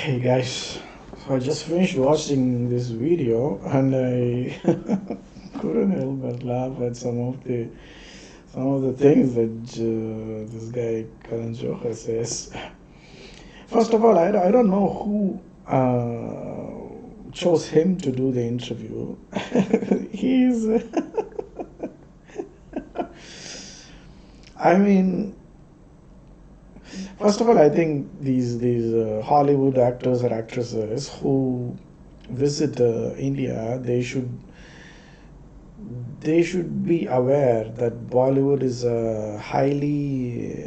Hey guys, so I just finished watching this video and I couldn't help but laugh at some of the things that this guy Karan Johar says. First of all, I don't know who chose him to do the interview. He's, I mean, first of all, I think these Hollywood actors or actresses who visit India, they should be aware that Bollywood is a highly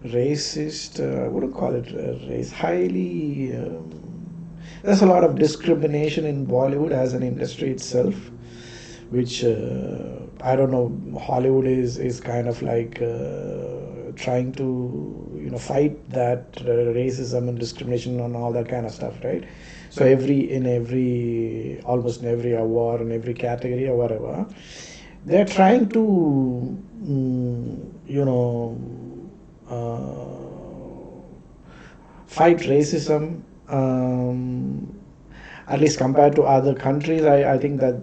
racist. I wouldn't call it race. Highly. There's a lot of discrimination in Bollywood as an industry itself, which I don't know. Hollywood is kind of like trying to fight that racism and discrimination and all that kind of stuff, right? So almost in every award in every category or whatever, they're trying to fight racism. At least compared to other countries, I think that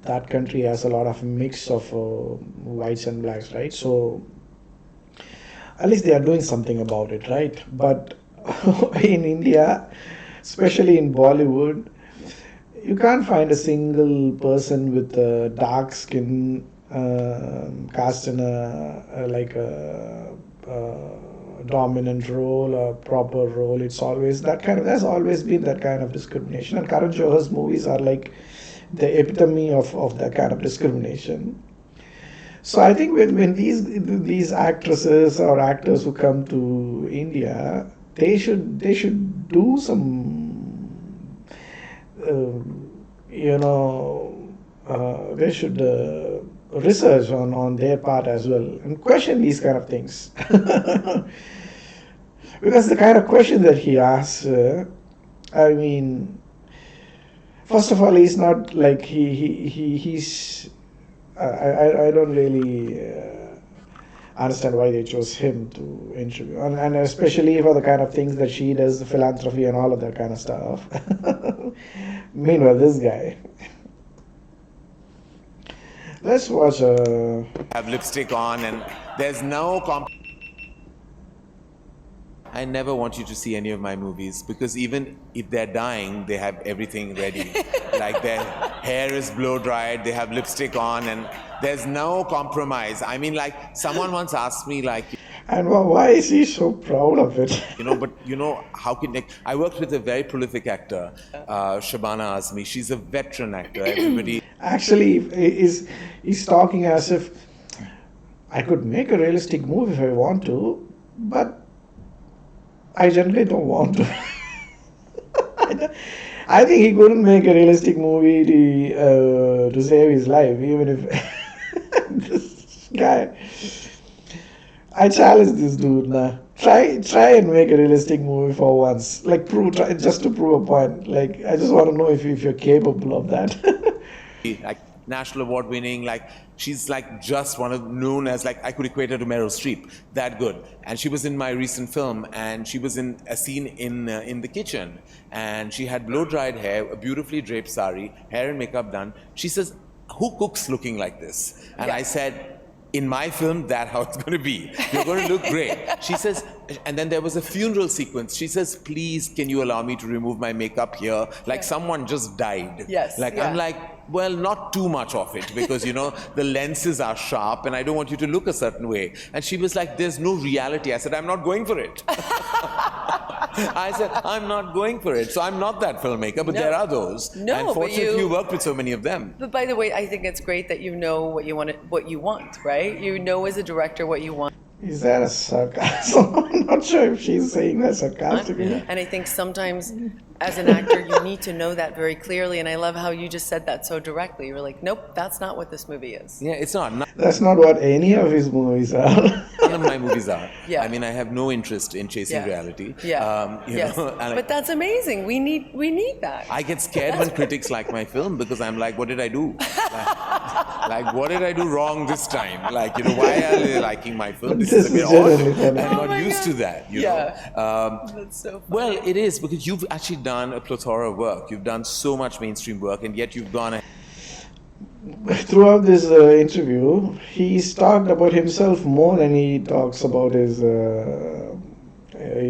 that country has a lot of mix of whites and blacks, right? So at least they are doing something about it, right? But in India, especially in Bollywood, you can't find a single person with dark skin cast in a dominant role or proper role. It's always there's always been that kind of discrimination, and Karan Johar's movies are like the epitome of that kind of discrimination. So I think when these actresses or actors who come to India, they should do some they should research on their part as well and question these kind of things. Because the kind of question that he asks, I mean, first of all, he's not like he's. I don't really understand why they chose him to interview, and especially for the kind of things that she does, the philanthropy and all of that kind of stuff. Meanwhile, this guy. Let's watch. Have lipstick on, and there's no I never want you to see any of my movies because even if they're dying, they have everything ready. Like their hair is blow dried, they have lipstick on, and there's no compromise. I mean, like someone once asked me, like, and why is he so proud of it? but how can I worked with a very prolific actor, Shabana Azmi. She's a veteran actor. Everybody actually he's talking as if I could make a realistic movie if I want to, but I generally don't want to. I think he couldn't make a realistic movie to save his life, even if this guy. I challenge this dude now. Try and make a realistic movie for once. Like just to prove a point. Like I just want to know if you're capable of that. like national award winning, like she's like just known as, like, I could equate her to Meryl Streep, that good. And she was in my recent film, and she was in a scene in the kitchen, and she had blow dried hair, a beautifully draped sari, hair and makeup done. She says, "Who cooks looking like this?" And I said, in my film, that's how it's going to be. You're going to look great. She says, and then there was a funeral sequence. She says, "Please, can you allow me to remove my makeup here? Like someone just died." Yes. Like, yeah. I'm like, well, not too much of it because, the lenses are sharp and I don't want you to look a certain way. And she was like, "There's no reality." I said, "I'm not going for it." I said, "I'm not going for it." So I'm not that filmmaker, but there are those. No, and but fortunately, you worked with so many of them. But by the way, I think it's great that you know what you want, right? You know as a director what you want. Is that a sarcasm? I'm not sure if she's saying that sarcastically. And I think sometimes as an actor, you need to know that very clearly. And I love how you just said that so directly. You were like, nope, that's not what this movie is. Yeah, it's not. That's not what any of his movies are. None of my movies are. Yeah. I mean, I have no interest in chasing reality. Yeah. Yes. But that's amazing. We need that. I get scared when critics like my film because I'm like, what did I do? Like, what did I do wrong this time? Like, why are they liking my film? This is a bit odd. I'm not used used to that, you know. That's so funny. Well, it is because you've actually done a plethora of work. You've done so much mainstream work, and yet you've gone ahead. Throughout this interview, he's talked about himself more than he talks about his.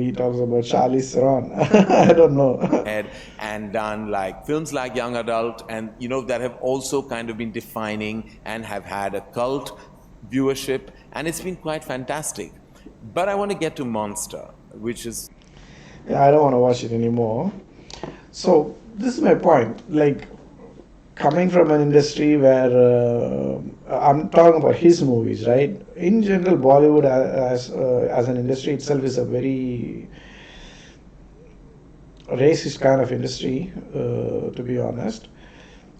He talks about Charlize Theron. I don't know. And done like films like Young Adult, and you know that have also kind of been defining and have had a cult viewership, and it's been quite fantastic. But I want to get to Monster, which is Yeah, I don't want to watch it anymore. So this is my point. Like, coming from an industry where I'm talking about his movies, right? In general, Bollywood as an industry itself is a very racist kind of industry, to be honest,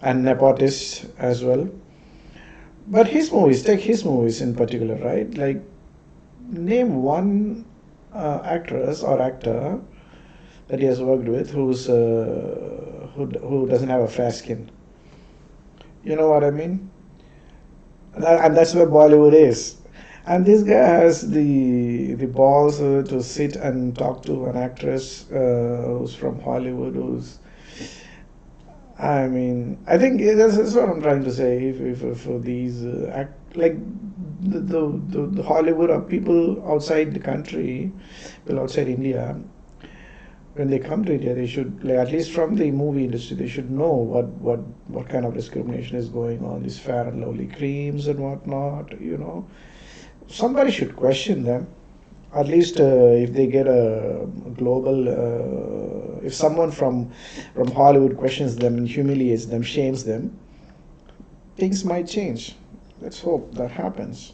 and nepotist as well. But his movies, take his movies in particular, right? Like, name one actress or actor that he has worked with who doesn't have a fair skin. You know what I mean? And that's where Bollywood is. And this guy has the balls to sit and talk to an actress who's from Hollywood, who's. I mean, I think that's what I'm trying to say. If these like the Hollywood or people outside the country, people outside India, when they come to India, they should, like, at least from the movie industry, they should know what kind of discrimination is going on, these Fair and Lovely creams and whatnot. You know, somebody should question them. At least if they get a global, if someone from Hollywood questions them and humiliates them, shames them, things might change. Let's hope that happens.